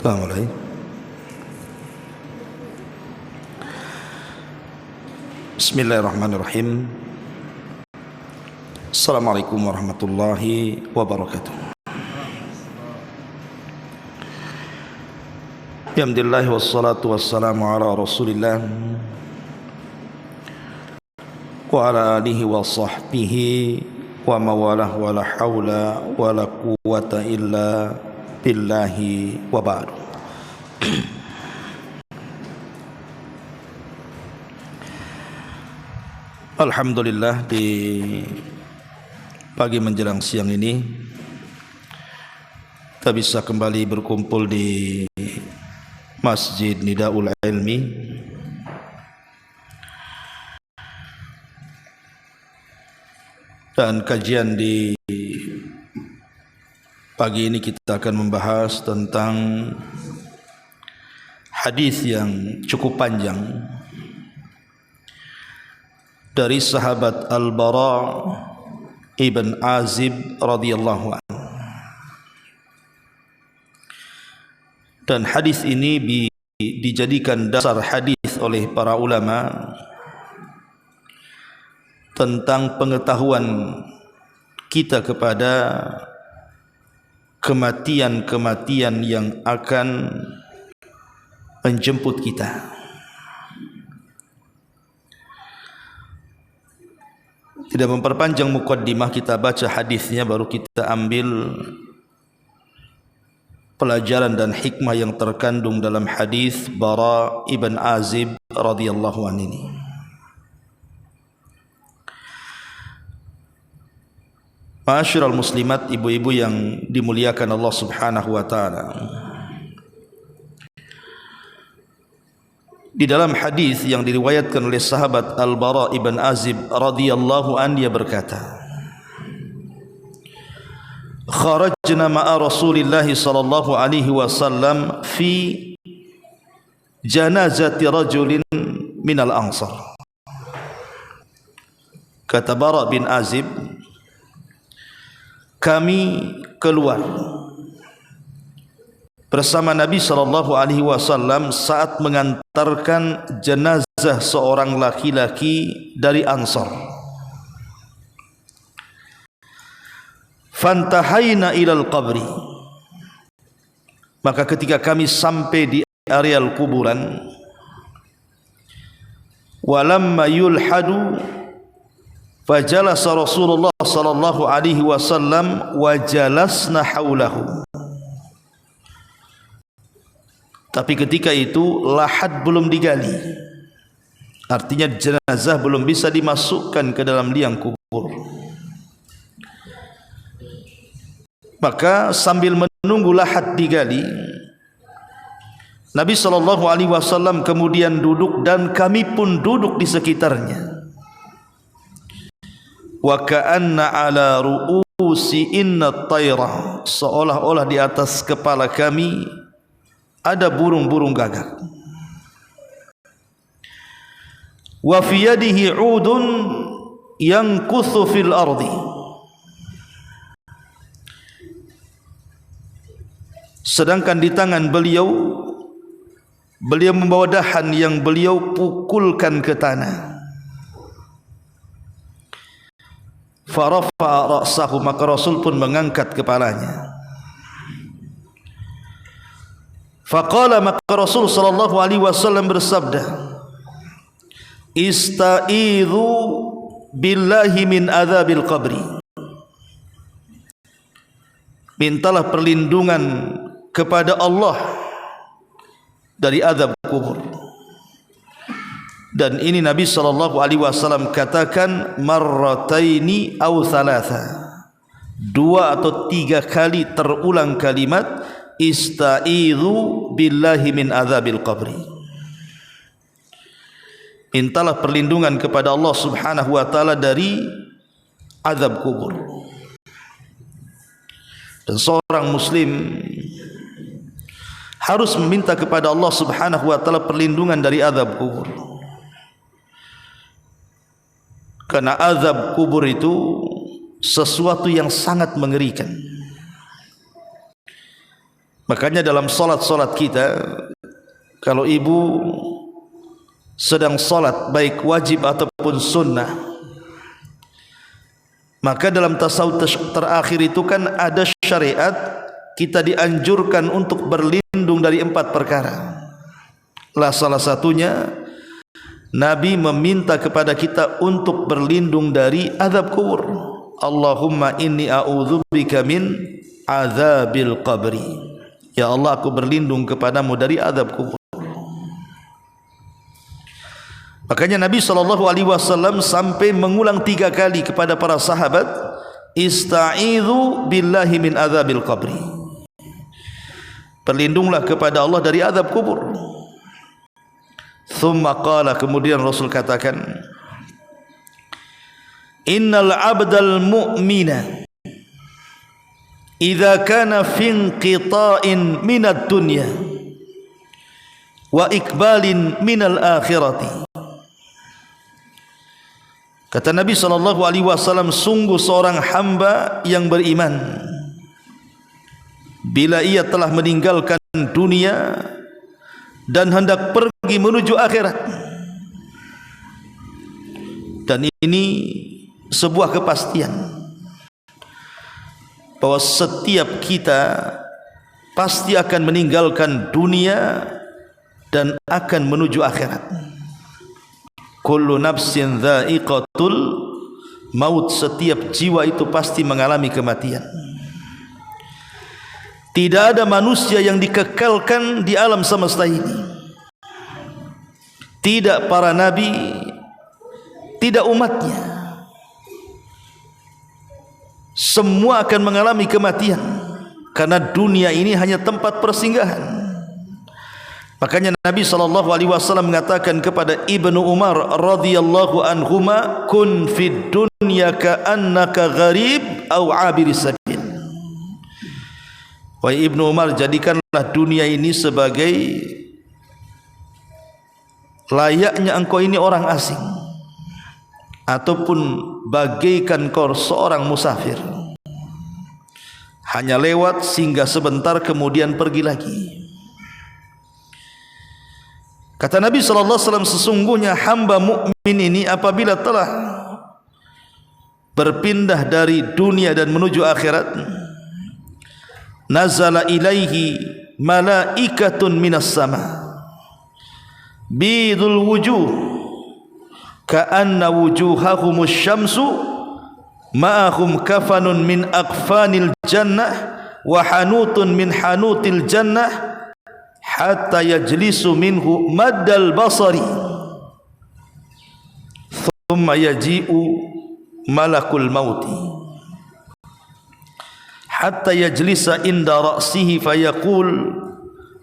Mulai. Bismillahirrahmanirrahim. Assalamualaikum warahmatullahi wabarakatuh. Alhamdulillah wassalatu wassalamu ala Rasulillah wa ala alihi wa sahbihi wa mawalah wa la hawla wa la quwwata illa billahi wa ba'du. Alhamdulillah, di pagi menjelang siang ini kita bisa kembali berkumpul di Masjid Nidaul Ilmi dan kajian di pagi ini kita akan membahas tentang hadis yang cukup panjang dari sahabat Al-Bara ibn Azib radhiyallahu anhu. Dan hadis ini dijadikan dasar hadis oleh para ulama tentang pengetahuan kita kepada kematian-kematian yang akan menjemput kita. Tidak memperpanjang muqaddimah, kita baca hadisnya baru kita ambil pelajaran dan hikmah yang terkandung dalam hadis Bara ibn Azib radhiyallahu anhu ini. Ma'asyiral muslimat, ibu-ibu yang dimuliakan Allah Subhanahu wa taala. Di dalam hadis yang diriwayatkan oleh sahabat Al-Bara ibn Azib radhiyallahu anhu, dia berkata, "Kharajna ma'a Rasulillah sallallahu alaihi wasallam fi janazati rajulin minal ansar." Kata Bara bin Azib, kami keluar bersama Nabi sallallahu alaihi wasallam saat mengantarkan jenazah seorang laki-laki dari Ansar. Fantahaina ilal qabri. Maka ketika kami sampai di areal kuburan, walamma yulhadu fajalasa Rasulullah sallallahu alaihi wasallam wa jalasna haulahu. Tapi ketika itu lahad belum digali, artinya jenazah belum bisa dimasukkan ke dalam liang kubur. Maka sambil menunggu lahad digali, Nabi sallallahu alaihi wasallam kemudian duduk dan kami pun duduk di sekitarnya. Wa ka'anna ala ru'usi inna tayra, seolah-olah di atas kepala kami ada burung-burung gagak. Wa fi yadihi 'udun yanquthu fil ardi, sedangkan di tangan beliau membawa dahan yang beliau pukulkan ke tanah. Farafa'a ra'sahu, maka Rasul pun mengangkat kepalanya. Faqala, maka Rasul sallallahu alaihi wasallam bersabda, "Ista'idhu billahi min adzabil qabri." Mintalah perlindungan kepada Allah dari azab kubur. Dan ini Nabi sallallahu alaihi wasallam katakan marrataini aw thalatha, 2 atau 3 kali terulang kalimat ista'idhu billahi min adzabil qabri. Mintalah perlindungan kepada Allah Subhanahu wa taala dari azab kubur. Dan seorang muslim harus meminta kepada Allah Subhanahu wa taala perlindungan dari azab kubur. Karena azab kubur itu sesuatu yang sangat mengerikan. Makanya dalam solat-solat kita, kalau ibu sedang solat baik wajib ataupun sunnah, maka dalam tasawuf terakhir itu kan ada syariat kita dianjurkan untuk berlindung dari 4 perkara. Salah satunya Nabi meminta kepada kita untuk berlindung dari azab kubur. Allahumma inni a'udzubika min azabil qabri. Ya Allah, aku berlindung kepadamu dari azab kubur. Makanya Nabi SAW sampai mengulang 3 kali kepada para sahabat, ista'idhu billahi min azabil qabri. Berlindunglah kepada Allah dari azab kubur. Thumma qala, kemudian Rasul katakan, innal abdal mu'mina idza kana fi inqita'in minad dunya wa ikbalin minal akhirati. Kata Nabi SAW, sungguh seorang hamba yang beriman, bila ia telah meninggalkan dunia dan hendak pergi menuju akhirat. Dan ini sebuah kepastian bahwa setiap kita pasti akan meninggalkan dunia dan akan menuju akhirat. Kullu nafsin dha'iqatul maut, setiap jiwa itu pasti mengalami kematian. Tidak ada manusia yang dikekalkan di alam semesta ini. Tidak para nabi, tidak umatnya. Semua akan mengalami kematian, karena dunia ini hanya tempat persinggahan. Makanya Nabi SAW mengatakan kepada Ibnu Umar radhiyallahu anhuma, kun fid dunya ka'annaka gharib au abiris sabil. Wahai Ibnu Umar, jadikanlah dunia ini sebagai layaknya engkau ini orang asing, ataupun bagaikan kau seorang musafir, hanya lewat singgah sebentar kemudian pergi lagi. Kata Nabi SAW, sesungguhnya hamba mukmin ini apabila telah berpindah dari dunia dan menuju akhirat, nazala ilaihi malaikatun minas sama bidul wujuh ka'anna wujuhahumus syamsu ma'ahum kafanun min aqfanil jannah wa hanutun min hanutil jannah hatta yajlisu minhu maddal basari thumma yaji'u malakul mauti hatta yajlisa inda ra'sihi fayaqul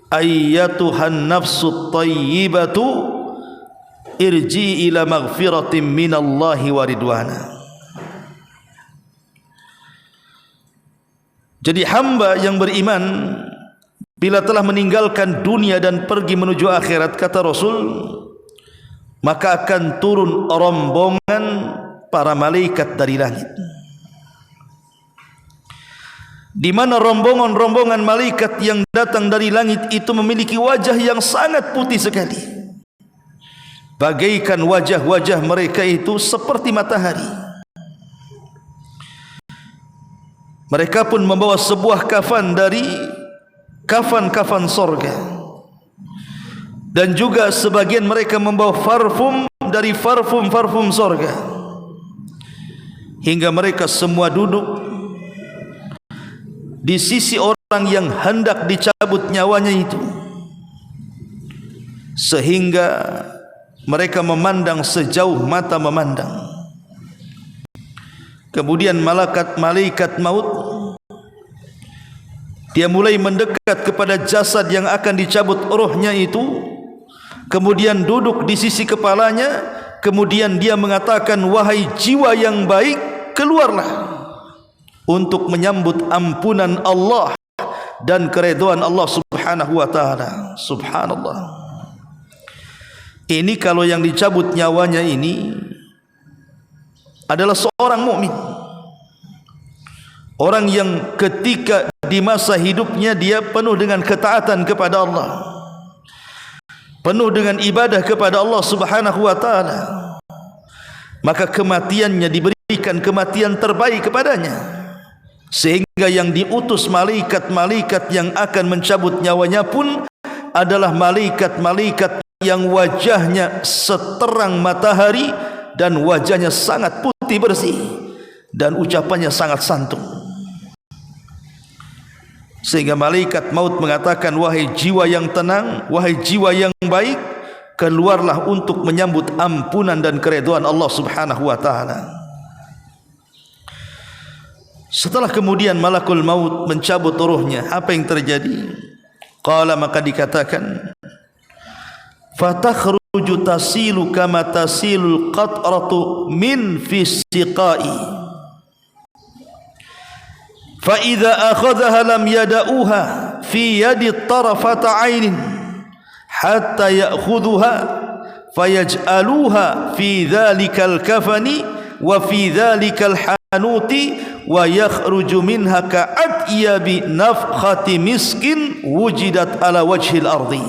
ayyatuhan nafsut tayyibatu irji ila maghfiratin minallahi wa ridwana. Jadi hamba yang beriman bila telah meninggalkan dunia dan pergi menuju akhirat, kata Rasul, maka akan turun rombongan para malaikat dari langit, di mana rombongan malaikat yang datang dari langit itu memiliki wajah yang sangat putih sekali, bagaikan wajah-wajah mereka itu seperti matahari. Mereka pun membawa sebuah kafan dari kafan-kafan sorga, dan juga sebagian mereka membawa parfum dari parfum sorga, hingga mereka semua duduk di sisi orang yang hendak dicabut nyawanya itu, sehingga mereka memandang sejauh mata memandang. Kemudian malaikat maut, dia mulai mendekat kepada jasad yang akan dicabut rohnya itu, kemudian duduk di sisi kepalanya, kemudian dia mengatakan, wahai jiwa yang baik, keluarlah untuk menyambut ampunan Allah dan keridhaan Allah Subhanahu wa taala. Subhanallah. Ini kalau yang dicabut nyawanya ini adalah seorang mukmin, orang yang ketika di masa hidupnya dia penuh dengan ketaatan kepada Allah, penuh dengan ibadah kepada Allah Subhanahu wa taala, maka kematiannya diberikan kematian terbaik kepadanya, sehingga yang diutus malaikat-malaikat yang akan mencabut nyawanya pun adalah malaikat-malaikat yang wajahnya seterang matahari dan wajahnya sangat putih bersih dan ucapannya sangat santun, sehingga malaikat maut mengatakan, wahai jiwa yang tenang, wahai jiwa yang baik, keluarlah untuk menyambut ampunan dan keridhaan Allah Subhanahu wa taala. Setelah kemudian malakul maut mencabut ruhnya, apa yang terjadi? Qala, maka dikatakan, fatakhruju tasilu kama tasilul qatratu min fisiqai, fa idza akhadhaha lam yada'uha fi yadi tarafata 'ainin hatta ya'khudhuha fayaj'aluha fi dhalikal kafani wa fi dhalikal hanuti wa yakhruju minha ka'atyabi nafkhati miskin wujidat ala wajhil ardi.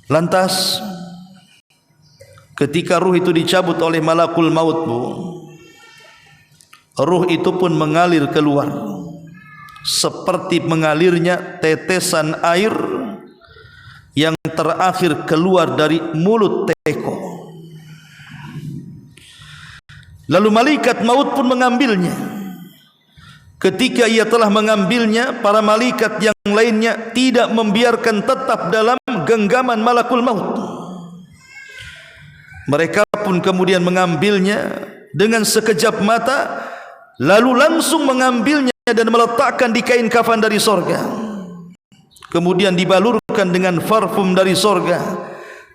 Lantas ketika ruh itu dicabut oleh malakul maut, ruh itu pun mengalir keluar seperti mengalirnya tetesan air yang terakhir keluar dari mulut teko. Lalu malaikat maut pun mengambilnya. Ketika ia telah mengambilnya, para malaikat yang lainnya tidak membiarkan tetap dalam genggaman malakul maut. Mereka pun kemudian mengambilnya dengan sekejap mata, lalu langsung mengambilnya dan meletakkan di kain kafan dari sorga, kemudian dibalurkan dengan parfum dari sorga,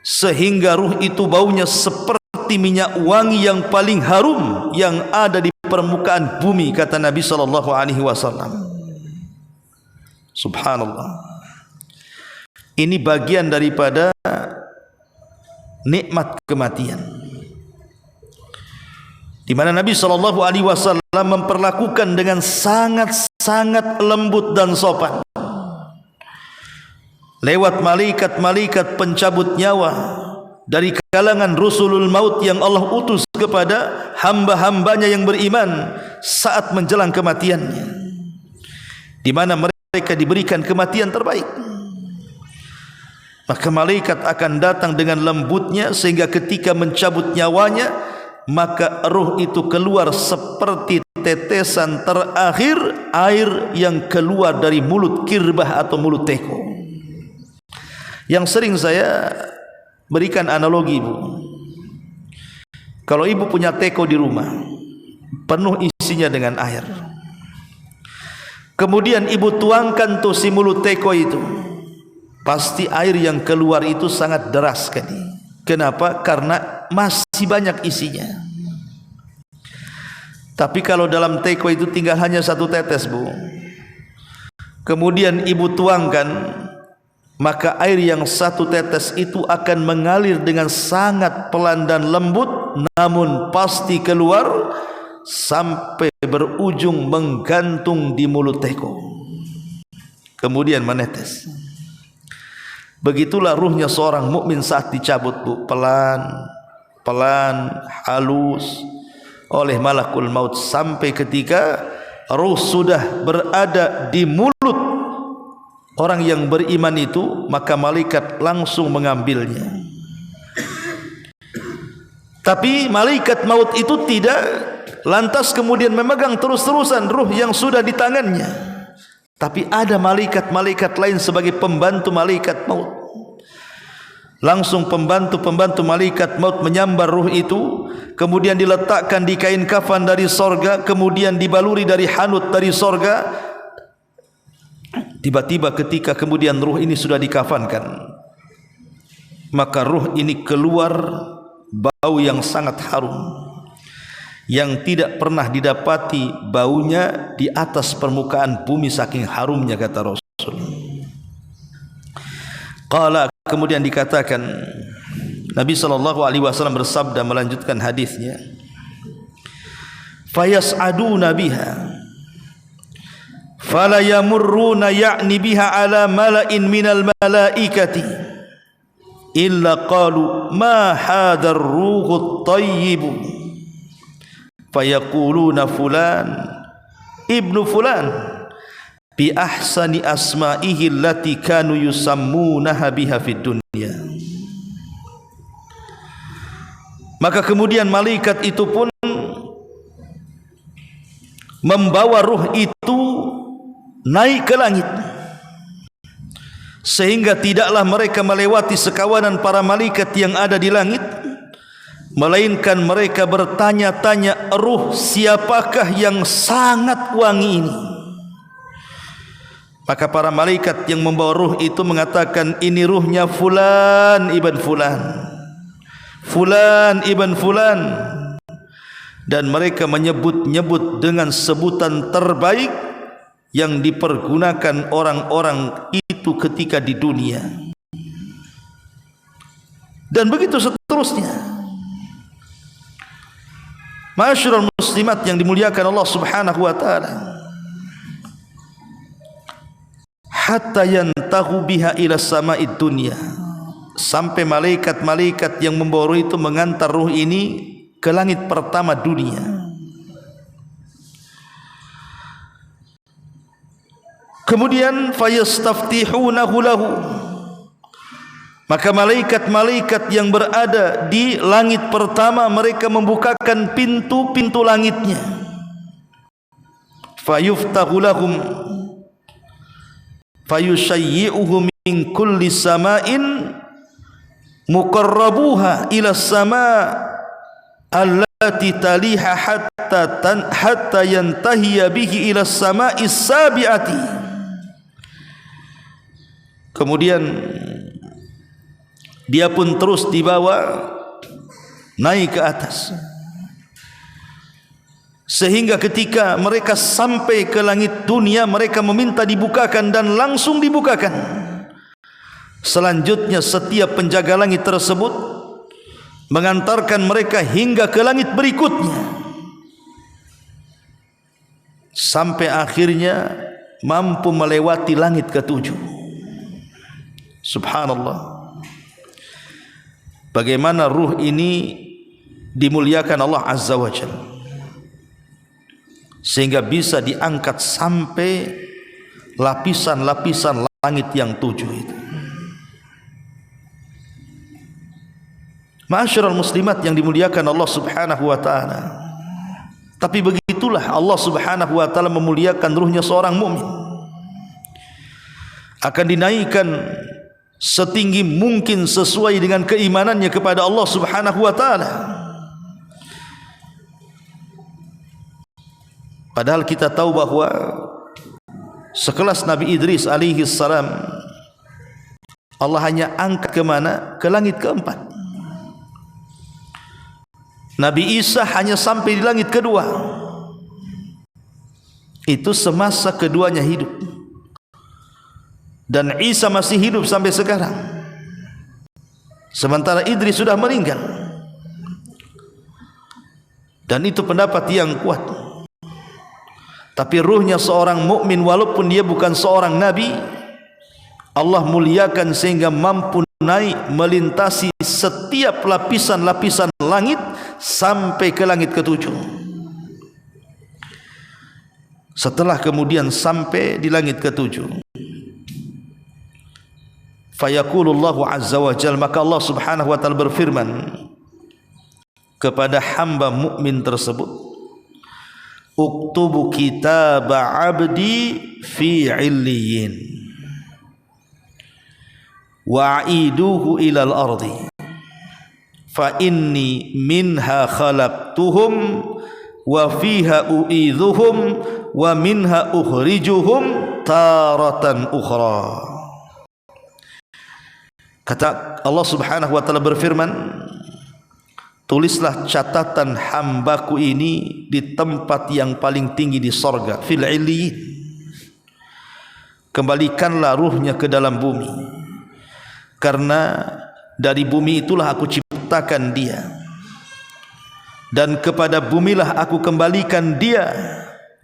sehingga ruh itu baunya seperti minyak wangi yang paling harum yang ada di permukaan bumi, kata Nabi sallallahu alaihi wasallam. Subhanallah. Ini bagian daripada nikmat kematian, di mana Nabi sallallahu alaihi wasallam memperlakukan dengan sangat-sangat lembut dan sopan lewat malaikat-malaikat pencabut nyawa dari kalangan Rasulul Maut yang Allah utus kepada hamba-hambanya yang beriman saat menjelang kematiannya, di mana mereka diberikan kematian terbaik. Maka malaikat akan datang dengan lembutnya, sehingga ketika mencabut nyawanya, maka ruh itu keluar seperti tetesan terakhir air yang keluar dari mulut kirbah atau mulut teko. Yang sering saya berikan analogi, Bu. Kalau ibu punya teko di rumah, penuh isinya dengan air, kemudian ibu tuangkan tuh si mulut teko itu, pasti air yang keluar itu sangat deras sekali. Kenapa? Karena masih banyak isinya. Tapi kalau dalam teko itu tinggal hanya satu tetes, Bu, kemudian ibu tuangkan, maka air yang satu tetes itu akan mengalir dengan sangat pelan dan lembut, namun pasti keluar sampai berujung menggantung di mulut teko, kemudian menetes. Begitulah ruhnya seorang mukmin saat dicabut, Bu, pelan, halus oleh malakul maut, sampai ketika ruh sudah berada di mulut orang yang beriman itu, maka malaikat langsung mengambilnya. Tapi malaikat maut itu tidak lantas kemudian memegang terus-terusan ruh yang sudah di tangannya, tapi ada malaikat-malaikat lain sebagai pembantu malaikat maut. Langsung pembantu-pembantu malaikat maut menyambar ruh itu, kemudian diletakkan di kain kafan dari sorga, kemudian dibaluri dari hanut dari sorga. Tiba-tiba ketika kemudian ruh ini sudah dikafankan, maka ruh ini keluar bau yang sangat harum, yang tidak pernah didapati baunya di atas permukaan bumi, saking harumnya, kata Rasul. Qala, kemudian dikatakan, Nabi sallallahu alaihi wasallam bersabda melanjutkan hadisnya, fayas'aduna biha fala yamurruna ya'ni biha ala mala'in minal malaikati illa qalu ma hadar ruhut tayyibu fayaquluna fulan ibnu fulan bi ahsani asma'ihi allati kanu yusammunaha biha fid dunya. Maka kemudian malaikat itu pun membawa ruh itu naik ke langit, sehingga tidaklah mereka melewati sekawanan para malaikat yang ada di langit, melainkan mereka bertanya-tanya, ruh siapakah yang sangat wangi ini? Maka para malaikat yang membawa ruh itu mengatakan, ini ruhnya fulan ibn fulan, fulan ibn fulan. Dan mereka menyebut-nyebut dengan sebutan terbaik yang dipergunakan orang-orang itu ketika di dunia. Dan begitu seterusnya. Ma'asyiral muslimat yang dimuliakan Allah Subhanahu wa taala. Hatta yantahu biha ila sama'id dunya. Sampai malaikat-malaikat yang membawa ruh itu mengantar ruh ini ke langit pertama dunia. Kemudian fayastaftihunahu lahu. Maka malaikat-malaikat yang berada di langit pertama mereka membukakan pintu-pintu langitnya. Fayuftahu lahum fayushayyi'uhum min kulli sama'in muqarrabuha ila sama' allati taliha hatta yantahiya bihi ila sama'is sabi'ati. Kemudian dia pun terus dibawa naik ke atas, sehingga ketika mereka sampai ke langit dunia mereka meminta dibukakan dan langsung dibukakan. Selanjutnya setiap penjaga langit tersebut mengantarkan mereka hingga ke langit berikutnya, sampai akhirnya mampu melewati langit ketujuh. Subhanallah, bagaimana ruh ini dimuliakan Allah Azza wa Jalla, sehingga bisa diangkat sampai lapisan-lapisan langit yang tujuh itu. Ma'asyiral muslimat yang dimuliakan Allah Subhanahu wa taala. Tapi begitulah Allah Subhanahu wa taala memuliakan ruhnya seorang mukmin. Akan dinaikkan setinggi mungkin sesuai dengan keimanannya kepada Allah Subhanahu wa taala. Padahal kita tahu bahwa sekelas Nabi Idris alaihi salam Allah hanya angkat ke mana? Ke langit keempat. Nabi Isa hanya sampai di langit kedua. Itu semasa keduanya hidup. Dan Isa masih hidup sampai sekarang. Sementara Idris sudah meninggal. Dan itu pendapat yang kuat. Tapi ruhnya seorang mukmin walaupun dia bukan seorang nabi, Allah muliakan sehingga mampu naik melintasi setiap lapisan-lapisan langit sampai ke langit ketujuh. Setelah kemudian sampai di langit ketujuh, fayaqulullahu azza wa jalla, maka Allah Subhanahu wa taala berfirman kepada hamba mukmin tersebut, uktubu kitaba abdi fi illiyin wa'iduhu ilal ardi fa inni minha khalaqtuhum wa fiha u'idhuhum wa minha ukhrijuhum taratan ukhra. Kata Allah Subhanahu wa taala berfirman, tulislah catatan hambaku ini di tempat yang paling tinggi di sorga, fil illiyin. Kembalikanlah ruhnya ke dalam bumi, karena dari bumi itulah aku ciptakan dia. dan kepada bumilah aku kembalikan dia,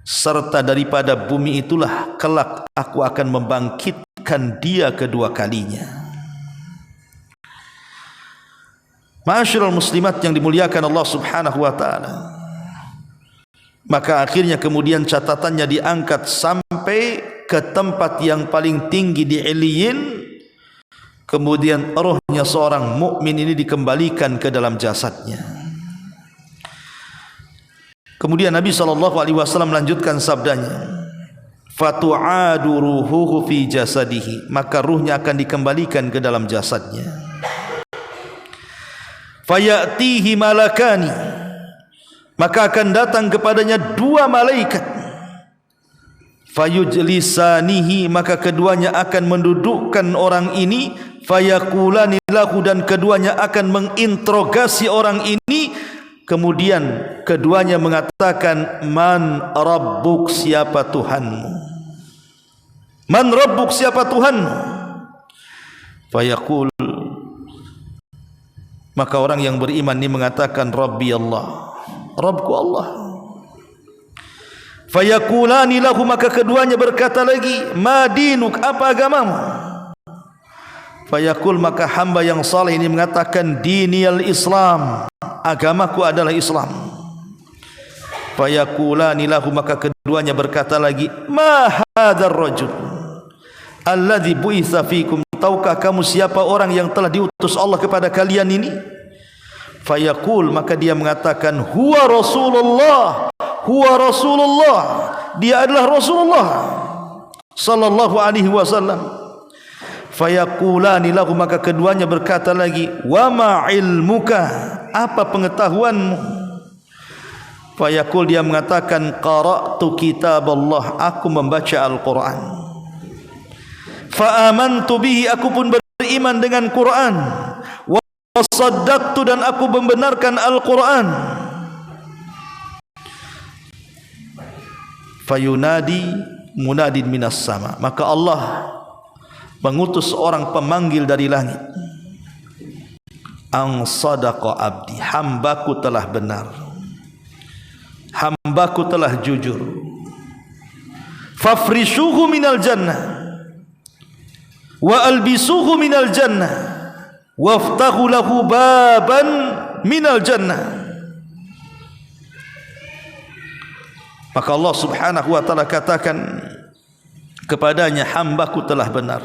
serta daripada bumi itulah kelak aku akan membangkitkan dia kedua kalinya. Ma'asyiral muslimat yang dimuliakan Allah Subhanahu wa taala, maka akhirnya kemudian catatannya diangkat sampai ke tempat yang paling tinggi di Iliyin. Kemudian rohnya seorang mukmin ini dikembalikan ke dalam jasadnya. Kemudian Nabi SAW melanjutkan sabdanya, fatu'adu ruhuhu fi jasadihi, maka ruhnya akan dikembalikan ke dalam jasadnya. Fayatihi malakani, maka akan datang kepadanya dua malaikat. Fayujlisanihi, maka keduanya akan mendudukkan orang ini. Fayaqulani lahu, dan keduanya akan menginterogasi orang ini. Kemudian keduanya mengatakan, man rabbuk, siapa Tuhanmu? Man rabbuk, siapa Tuhanmu? Fayaqul, maka orang yang beriman ini mengatakan, Rabbi Allah, Rabbku Allah. Fayaqulani lahu, maka keduanya berkata lagi, ma dinuk, apa agamamu? Fayaqul, maka hamba yang saleh ini mengatakan, diniyal Islam, agamaku adalah Islam. Fayaqulani lahu, maka keduanya berkata lagi, ma hadzal rajul alladzi bu'itsa fikum, tahukah kamu siapa orang yang telah diutus Allah kepada kalian ini? Fayaqul, maka dia mengatakan, huwa Rasulullah, huwa Rasulullah, dia adalah Rasulullah sallallahu alaihi wasallam. Fayaqulani lahu, maka keduanya berkata lagi, wa ma ilmuka, apa pengetahuanmu? Fayaqul, dia mengatakan, qara'tu kitab Allah, aku membaca Al-Quran. Fa amantu bihi, aku pun beriman dengan Quran. Wa saddaqtu, dan aku membenarkan Al-Quran. Fayunadi munadin minas sama, maka Allah mengutus orang pemanggil dari langit, ang sadaqa abdi, hambaku telah benar, hambaku telah jujur. Fafrishuhu minal jannah wa albisuhu minal jannah waftahu lahu baban minal jannah. Maka Allah Subhanahu wa ta'ala katakan kepadanya, hambaku telah benar,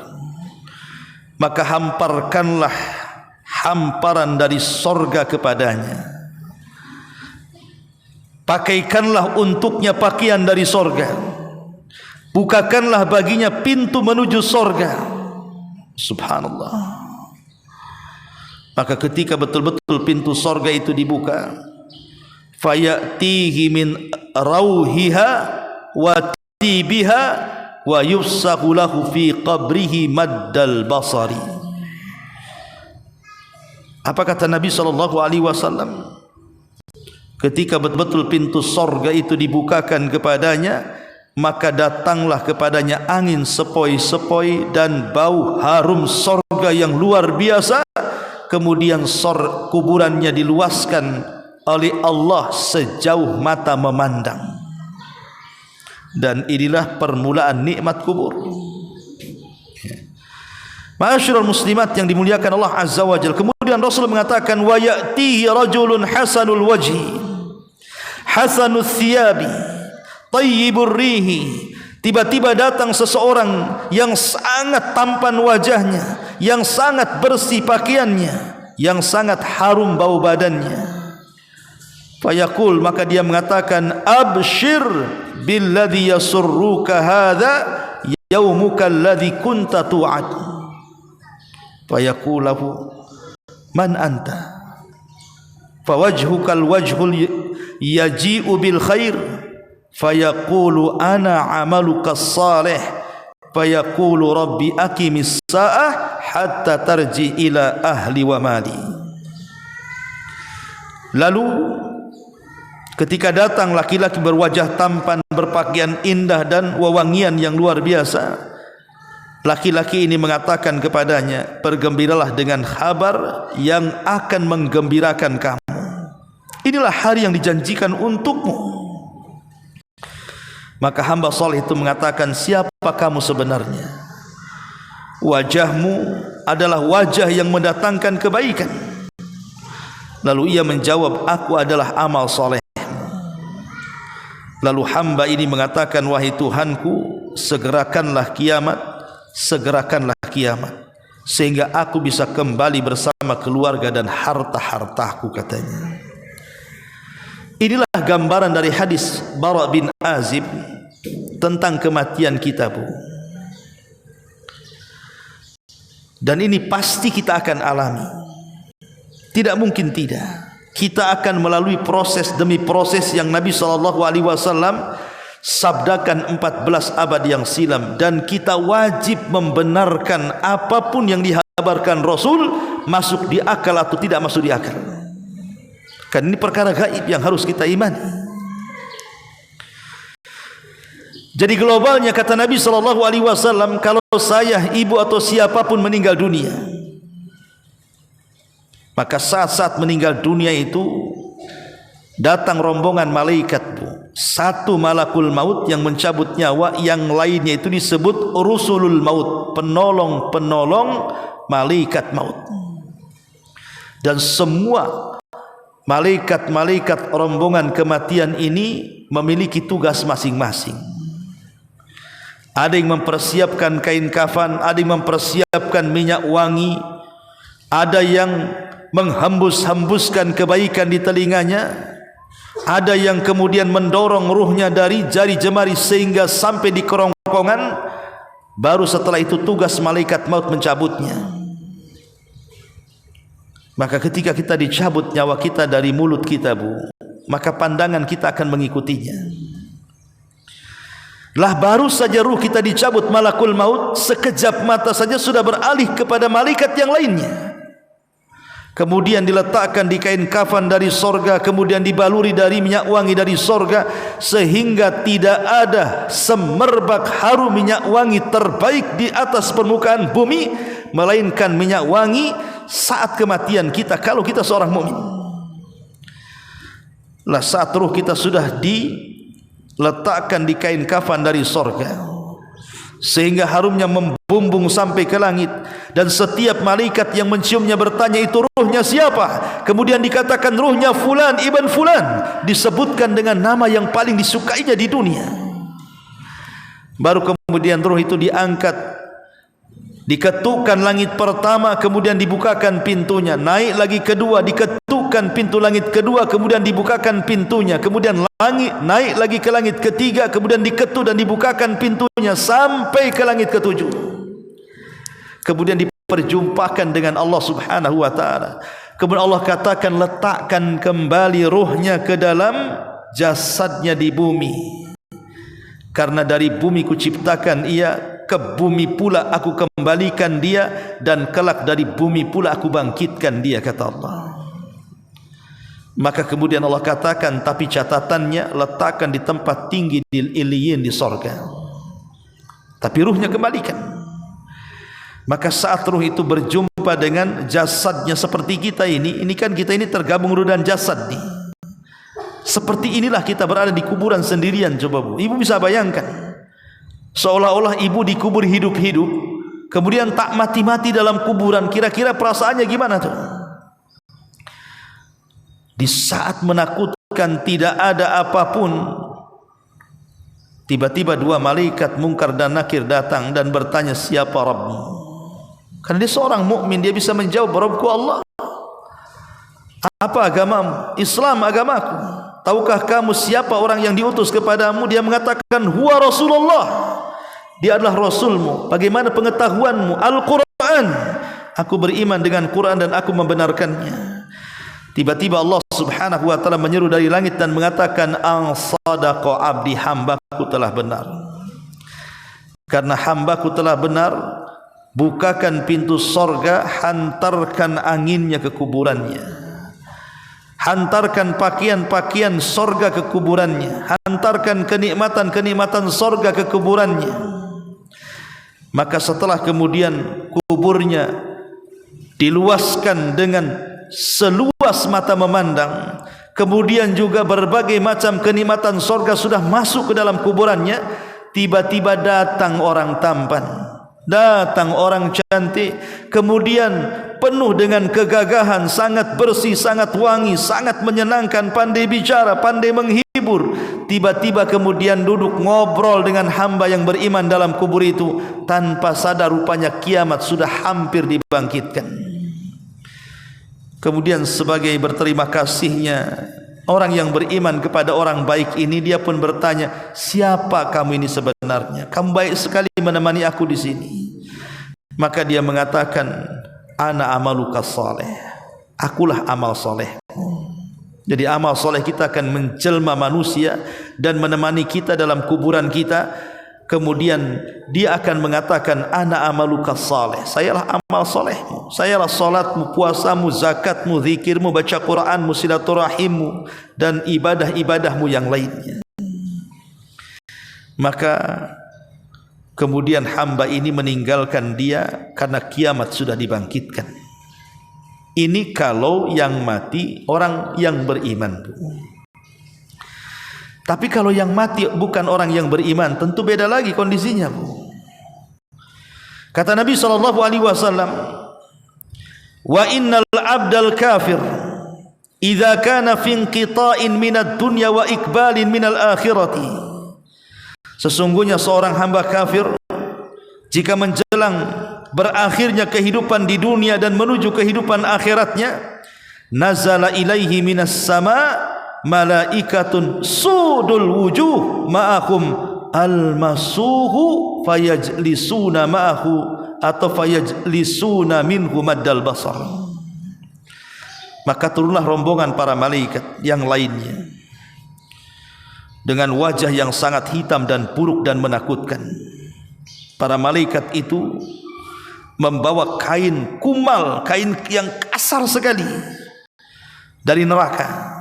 maka hamparkanlah hamparan dari sorga kepadanya, pakaikanlah untuknya pakaian dari sorga, bukakanlah baginya pintu menuju sorga. Subhanallah. Maka ketika betul-betul pintu sorga itu dibuka, fayatihi min rauhiha wa tibiha wa yufsahu lahu fi qabrihi maddal basari. Apa kata Nabi SAW? Ketika betul-betul pintu sorga itu dibukakan kepadanya, maka datanglah kepadanya angin sepoi-sepoi dan bau harum sorga yang luar biasa. Kemudian kuburannya diluaskan oleh Allah sejauh mata memandang. Dan inilah permulaan nikmat kubur. Ma'asyiral muslimat yang dimuliakan Allah Azza wa Jalla. Kemudian Rasul mengatakan, wa ya'tihi rajulun hasanul wajhi hasanul thiyabi tayyibur rihi. Tiba-tiba datang seseorang yang sangat tampan wajahnya, yang sangat bersih pakaiannya, yang sangat harum bau badannya. Fayaqul, maka dia mengatakan, abshir billadhi yasurruka hadha yaumuka alladhi kunta tu'ad. Fayaqul lahu, man anta? Fawajhuka alwajhul yaji'u bil khair. Fayaqulu ana amaluka salih. Fayaqulu rabbi aqimis sa'ah hatta tarji ila ahli wa mali. Lalu ketika datang laki-laki berwajah tampan, berpakaian indah dan wewangian yang luar biasa, laki-laki ini mengatakan kepadanya, bergembiralah dengan kabar yang akan menggembirakan kamu. Inilah hari yang dijanjikan untukmu. Maka hamba soleh itu mengatakan, siapa kamu sebenarnya? Wajahmu adalah wajah yang mendatangkan kebaikan. Lalu ia menjawab, aku adalah amal soleh. Lalu hamba ini mengatakan, wahai Tuhanku, segerakanlah kiamat, segerakanlah kiamat, sehingga aku bisa kembali bersama keluarga dan harta-hartaku, katanya. Inilah gambaran dari hadis Bara bin Azib tentang kematian kita, Bu. Dan ini pasti kita akan alami. Tidak mungkin tidak. Kita akan melalui proses demi proses yang Nabi SAW sabdakan 14 abad yang silam, dan kita wajib membenarkan apapun yang dihabarkan Rasul, masuk di akal atau tidak masuk di akal. Kan ini perkara gaib yang harus kita imani. Jadi globalnya kata Nabi SAW, kalau saya, ibu atau siapapun meninggal dunia, maka saat-saat meninggal dunia itu datang rombongan malaikat, Bu. Satu malakul maut yang mencabut nyawa, yang lainnya itu disebut rusulul maut, penolong-penolong malaikat maut. Dan semua malaikat-malaikat rombongan kematian ini memiliki tugas masing-masing. Ada yang mempersiapkan kain kafan, ada yang mempersiapkan minyak wangi, ada yang menghembus-hembuskan kebaikan di telinganya, ada yang kemudian mendorong ruhnya dari jari jemari sehingga sampai di kerongkongan. Baru setelah itu tugas malaikat maut mencabutnya. Maka ketika kita dicabut nyawa kita dari mulut kita, Bu, maka pandangan kita akan mengikutinya. Lah baru saja ruh kita dicabut malakul maut, sekejap mata saja sudah beralih kepada malaikat yang lainnya. Kemudian diletakkan di kain kafan dari sorga, kemudian dibaluri dari minyak wangi dari sorga, sehingga tidak ada semerbak harum minyak wangi terbaik di atas permukaan bumi melainkan minyak wangi saat kematian kita, kalau kita seorang mukmin. Lah saat ruh kita sudah diletakkan di kain kafan dari sorga, sehingga harumnya membumbung sampai ke langit, dan setiap malaikat yang menciumnya bertanya, itu ruhnya siapa? Kemudian dikatakan ruhnya fulan ibn fulan, disebutkan dengan nama yang paling disukainya di dunia. Baru kemudian ruh itu diangkat, diketukkan langit pertama, kemudian dibukakan pintunya, naik lagi kedua, diketukkan pintu langit kedua, kemudian dibukakan pintunya, kemudian langit naik lagi ke langit ketiga, kemudian diketuk dan dibukakan pintunya sampai ke langit ketujuh. Kemudian diperjumpakan dengan Allah Subhanahu wa taala. Kemudian Allah katakan, letakkan kembali ruhnya ke dalam jasadnya di bumi, karena dari bumi kuciptakan ia, ke bumi pula aku kembalikan dia, dan kelak dari bumi pula aku bangkitkan dia, kata Allah. Maka kemudian Allah katakan, tapi catatannya letakkan di tempat tinggi di Iliyin di sorga, tapi ruhnya kembalikan. Maka saat ruh itu berjumpa dengan jasadnya seperti kita ini kan kita ini tergabung ruh dan jasad nih. Seperti inilah kita berada di kuburan sendirian. Coba Bu, ibu bisa bayangkan, seolah-olah ibu dikubur hidup-hidup, kemudian tak mati-mati dalam kuburan. Kira-kira perasaannya gimana tuh? Di saat menakutkan, tidak ada apapun, tiba-tiba dua malaikat Munkar dan Nakir datang dan bertanya, siapa Rabbmu? Karena dia seorang mukmin, dia bisa menjawab, Rabbku Allah. Apa agamamu? Islam agamaku. Tahukah kamu siapa orang yang diutus kepadamu? Dia mengatakan, huwa Rasulullah. Dia adalah Rasulmu. Bagaimana pengetahuanmu? Al-Quran. Aku beriman dengan Quran dan aku membenarkannya. Tiba-tiba Allah Subhanahu wa ta'ala menyeru dari langit dan mengatakan, an sadaqa abdi, hambaku telah benar. Karena hambaku telah benar, bukakan pintu sorga, hantarkan anginnya ke kuburannya, hantarkan pakaian-pakaian sorga ke kuburannya, hantarkan kenikmatan-kenikmatan sorga ke kuburannya. Maka setelah kemudian kuburnya diluaskan dengan seluas mata memandang, kemudian juga berbagai macam kenikmatan surga sudah masuk ke dalam kuburannya, tiba-tiba datang orang tampan, datang orang cantik, kemudian penuh dengan kegagahan, sangat bersih, sangat wangi, sangat menyenangkan, pandai bicara, pandai menghibur, tiba-tiba kemudian duduk ngobrol dengan hamba yang beriman dalam kubur itu, tanpa sadar rupanya kiamat sudah hampir dibangkitkan. Kemudian sebagai berterima kasihnya orang yang beriman kepada orang baik ini, dia pun bertanya, siapa kamu ini sebenarnya? Kamu baik sekali menemani aku di sini. Maka dia mengatakan, ana amaluka saleh, akulah amal solehmu. Jadi amal soleh kita akan menjelma manusia dan menemani kita dalam kuburan kita. Kemudian dia akan mengatakan, ana amaluka saleh, sayalah amal solehmu, sayalah salatmu, puasamu, zakatmu, zikirmu, baca Quranmu, silaturahimmu, dan ibadah-ibadahmu yang lainnya. Maka kemudian hamba ini meninggalkan dia karena kiamat sudah dibangkitkan. Ini kalau yang mati orang yang beriman. Tapi kalau yang mati bukan orang yang beriman, tentu beda lagi kondisinya, Bu. Kata Nabi SAW, wa innal abdal kafir idza kana fi inqita'in minad dunya wa ikbalin minal akhirati. Sesungguhnya seorang hamba kafir jika menjelang berakhirnya kehidupan di dunia dan menuju kehidupan akhiratnya, nazala ilaihi minas sama' malaikatun sudul wujuh ma'ahum al-masuhu fayajlisuna ma'ahu atau fayajlisuna minhu maddal basar. Maka turunlah rombongan para malaikat yang lainnya dengan wajah yang sangat hitam dan buruk dan menakutkan. Para malaikat itu membawa kain kumal, kain yang kasar sekali dari neraka.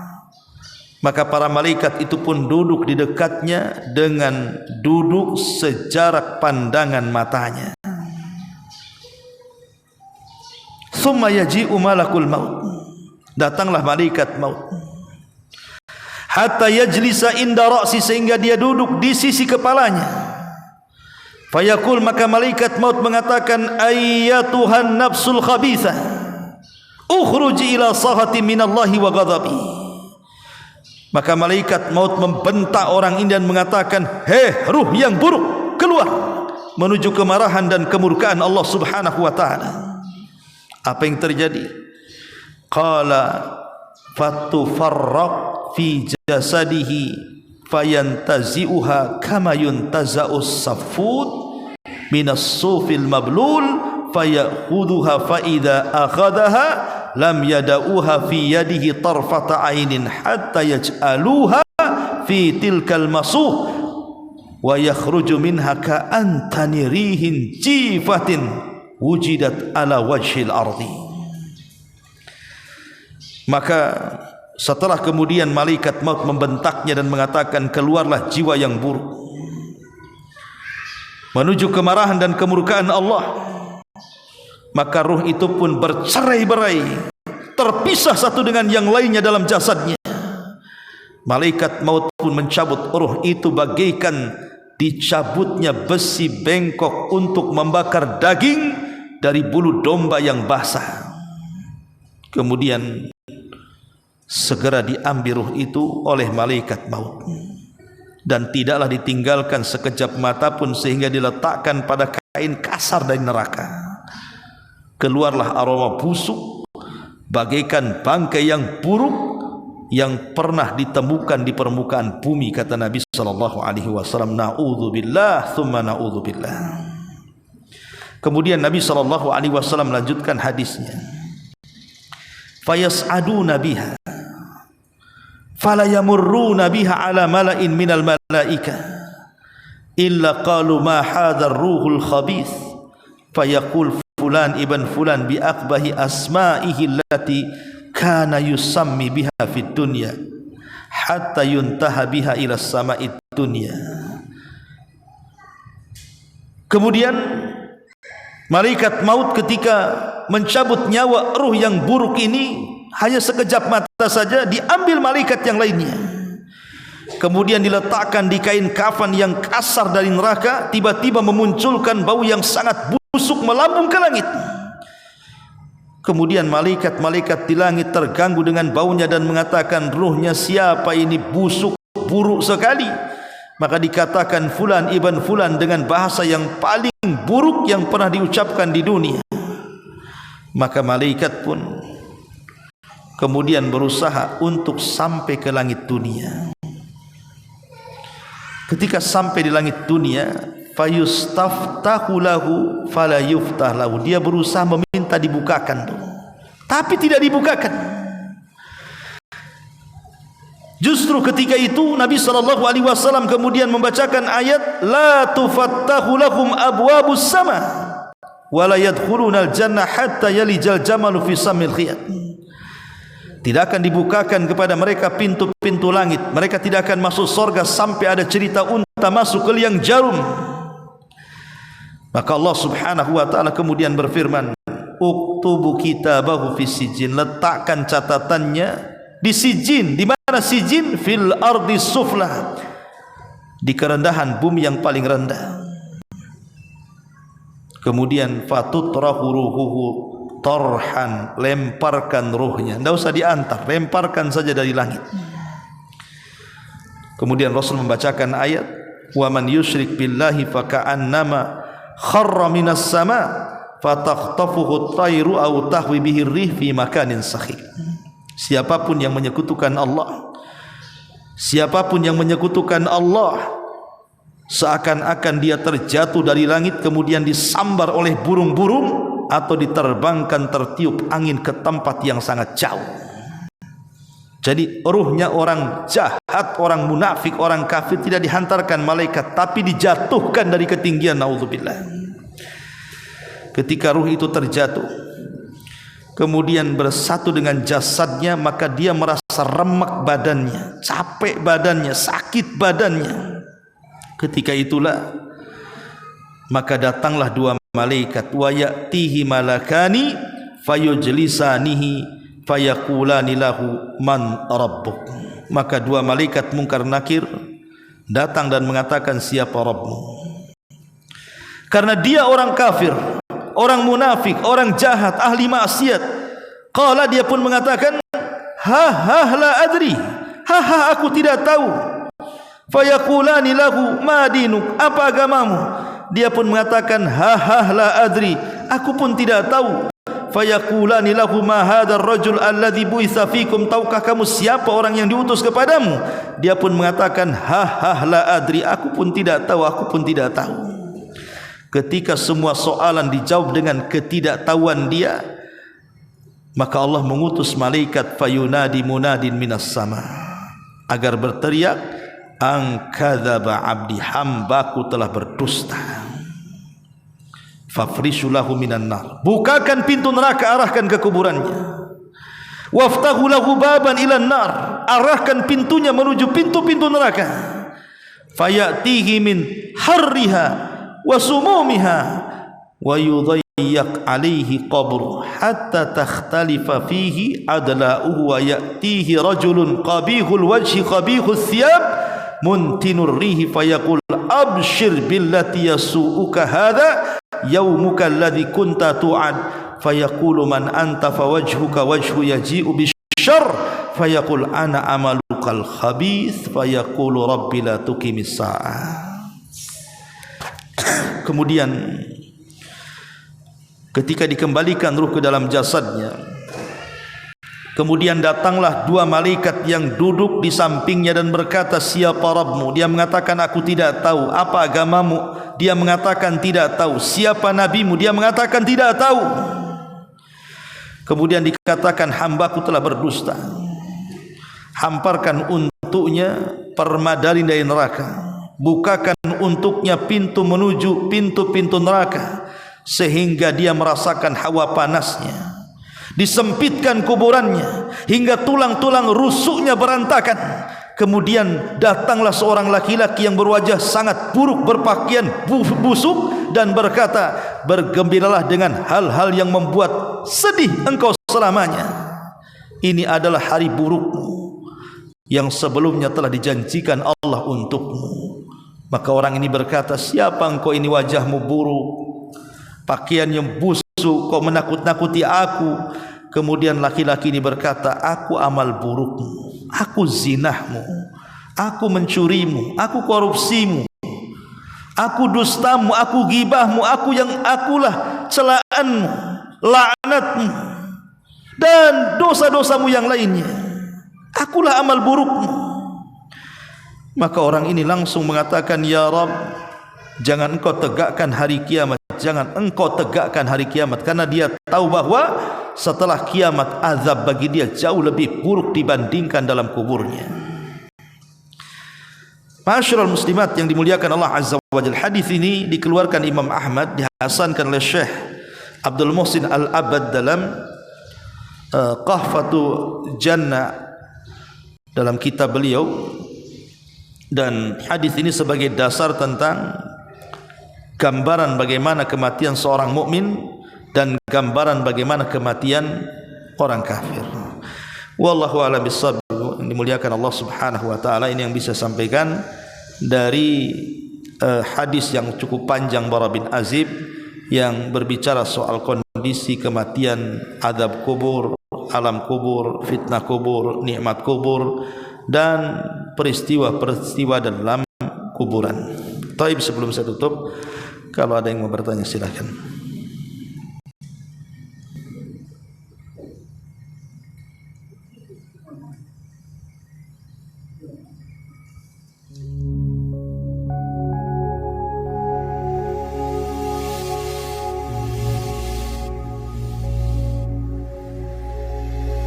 Maka para malaikat itu pun duduk di dekatnya dengan duduk sejarak pandangan matanya. Tsumma yaji'u malakul maut, datanglah malaikat maut, hatta yajlisa inda ra'si, sehingga dia duduk di sisi kepalanya. Fayaqul, maka malaikat maut mengatakan, ayyatuhan nafsul khabithah ukhruji ila sahati minallahi wa ghadabi. Maka malaikat maut membentak orang ini dan mengatakan, hei ruh yang buruk, keluar menuju kemarahan dan kemurkaan Allah Subhanahu wa taala. Apa yang terjadi? Qala fatufarraq fi jasadihi fayantazi'uha kama yuntaza'us safud minas sufil mablul fayakhudhuha fa idza akhadhaha lam yada'uha fi yadihi tarfata ainin hatta yaj'aluha fi tilkal masuh wa yakhruju minha ka'antani rihin jifatin wujidat ala wajhil ardi. Maka setelah kemudian malaikat maut membentaknya dan mengatakan, keluarlah jiwa yang buruk menuju kemarahan dan kemurkaan Allah, maka ruh itu pun bercerai-berai, terpisah satu dengan yang lainnya dalam jasadnya. Malaikat maut pun mencabut ruh itu bagaikan dicabutnya besi bengkok untuk membakar daging dari bulu domba yang basah. Kemudian segera diambil ruh itu oleh malaikat maut dan tidaklah ditinggalkan sekejap mata pun, sehingga diletakkan pada kain kasar dari neraka. Keluarlah aroma busuk bagaikan bangkai yang buruk yang pernah ditemukan di permukaan bumi, kata Nabi sallallahu alaihi wasallam. Na'udzubillah tsumma na'udzubillah. Kemudian Nabi sallallahu alaihi wasallam melanjutkan hadisnya, fayas'aduna biha fala yamurruna biha ala mala'in minal malaika illa qalu ma hadzal ruhul khabith fayaqul fulan ibn fulan bi aqbahi asma'ihi allati kana yusammi biha fid dunya hatta yuntaha biha ila sama'id dunya. Kemudian malaikat maut ketika mencabut nyawa ruh yang buruk ini hanya sekejap mata saja diambil malaikat yang lainnya, kemudian diletakkan di kain kafan yang kasar dari neraka, tiba-tiba memunculkan bau yang sangat busuk melambung ke langit. Kemudian malaikat-malaikat di langit terganggu dengan baunya dan mengatakan, ruhnya siapa ini, busuk buruk sekali. Maka dikatakan fulan ibn fulan dengan bahasa yang paling buruk yang pernah diucapkan di dunia. Maka malaikat pun kemudian berusaha untuk sampai ke langit dunia. Ketika sampai di langit dunia, fayustaftahu lahu fala yuftah lahu, dia berusaha meminta dibukakan, tapi tidak dibukakan. Justru ketika itu Nabi SAW kemudian membacakan ayat, la tufattahu lahum abwabus sama wala yadkhulunal jannah hatta yalijal jamalu fi samil khiyat. Tidak akan dibukakan kepada mereka pintu-pintu langit, mereka tidak akan masuk surga sampai ada cerita unta masuk ke liang jarum. Maka Allah Subhanahu wa taala kemudian berfirman, uktubu kitabahu fi sijin, letakkan catatannya di sijin. Di mana sijin? Fil ardi sufla, di kerendahan bumi yang paling rendah. Kemudian fatutrahu ruhuhu torhan, lemparkan ruhnya, tidak usah diantar, lemparkan saja dari langit. Kemudian Rasul membacakan ayat, wa man yusyrik billahi faka'annama kharra minas sama fatakhtafuhu at-tayru aw tahwi bihi ar-rih fi makanin sakhih. Siapapun yang menyekutukan Allah, siapapun yang menyekutukan Allah, seakan-akan dia terjatuh dari langit kemudian disambar oleh burung-burung, atau diterbangkan tertiup angin ke tempat yang sangat jauh. Jadi ruhnya orang jahat, orang munafik, orang kafir tidak dihantarkan malaikat, tapi dijatuhkan dari ketinggian, naudzubillah. Ketika ruh itu terjatuh kemudian bersatu dengan jasadnya, maka dia merasa remak badannya, capek badannya, sakit badannya. Ketika itulah maka datanglah dua malaikat, wa ya'tihi malakani fayujlisanihi fayaqulani lahu man rabbuk. Maka dua malaikat Munkar Nakir datang dan mengatakan, siapa Rabbmu? Karena dia orang kafir, orang munafik, orang jahat, ahli maksiat. Qala, dia pun mengatakan, la adri, aku tidak tahu. Fayaqulani lahu ma dinuk, apa agamamu? Dia pun mengatakan, la adri, aku pun tidak tahu. Fayaqulani lahu ma hadzal rajul alladhi bu'itsa fikum, tahukah kamu siapa orang yang diutus kepadamu? Dia pun mengatakan, la adri, aku pun tidak tahu, aku pun tidak tahu. Ketika semua soalan dijawab dengan ketidaktahuan dia, maka Allah mengutus malaikat, fayunadi munadin minas sama, agar berteriak, ang kadzaba abdi, hambaku telah berdusta. Fafrishu lahu minan nar, bukakan pintu neraka, arahkan ke kuburannya. Waftahu lahu baban ilan nar, arahkan pintunya menuju pintu-pintu neraka. Fayatihi min harriha wa sumumiha wa yudayyak alaihi qabru hatta takhtalifa fihi adla'uhu wa ya'tihi rajulun qabihul wajhi qabihul thiyab muntinur rihi fayaqul abshir billati yasu'uka hadha yaumuka alladhi kunta tu'ad fayaqulu man anta fawajhuka wajhu yaji'u bisyarr fayaqul ana amalukal khabith fayaqulu rabbi la tuqimis sa'ah. Kemudian ketika dikembalikan ruh ke dalam jasadnya, kemudian datanglah dua malaikat yang duduk di sampingnya dan berkata, siapa Rabbmu? Dia mengatakan, aku tidak tahu. Apa agamamu? Dia mengatakan tidak tahu. Siapa nabimu? Dia mengatakan tidak tahu. Kemudian dikatakan, hambaku telah berdusta. Hamparkan untuknya permadani dari neraka, bukakan untuknya pintu menuju pintu-pintu neraka, sehingga dia merasakan hawa panasnya. Disempitkan kuburannya hingga tulang-tulang rusuknya berantakan. Kemudian datanglah seorang laki-laki yang berwajah sangat buruk, berpakaian busuk, dan berkata, bergembiralah dengan hal-hal yang membuat sedih engkau selamanya. ini adalah hari burukmu yang sebelumnya telah dijanjikan Allah untukmu. Maka orang ini berkata, siapa engkau ini, wajahmu buruk, pakaiannya busuk, kau menakut-nakuti aku. Kemudian laki-laki ini berkata, aku amal burukmu, aku zinahmu, aku mencurimu, aku korupsimu, aku dustamu, aku gibahmu, akulah celaanmu, laknatmu, dan dosa-dosamu yang lainnya. Akulah amal burukmu. Maka orang ini langsung mengatakan, ya Rabb, jangan engkau tegakkan hari kiamat, jangan engkau tegakkan hari kiamat, karena dia tahu bahwa setelah kiamat azab bagi dia jauh lebih buruk dibandingkan dalam kuburnya. Ma'asyiral muslimat yang dimuliakan Allah Azza wa Jalla, hadis ini dikeluarkan Imam Ahmad, dihasankan oleh Syekh Abdul Muhsin Al-Abad dalam Qahfatu Jannah dalam kitab beliau. Dan hadis ini sebagai dasar tentang gambaran bagaimana kematian seorang mukmin dan gambaran bagaimana kematian orang kafir. Wallahu a'lam bishawab. Dimuliakan Allah Subhanahu wa taala, ini yang bisa sampaikan dari hadis yang cukup panjang Bara bin Azib yang berbicara soal kondisi kematian, adab kubur, alam kubur, fitnah kubur, nikmat kubur, dan peristiwa-peristiwa dalam kuburan. Taib, sebelum saya tutup, kalau ada yang mau bertanya silakan.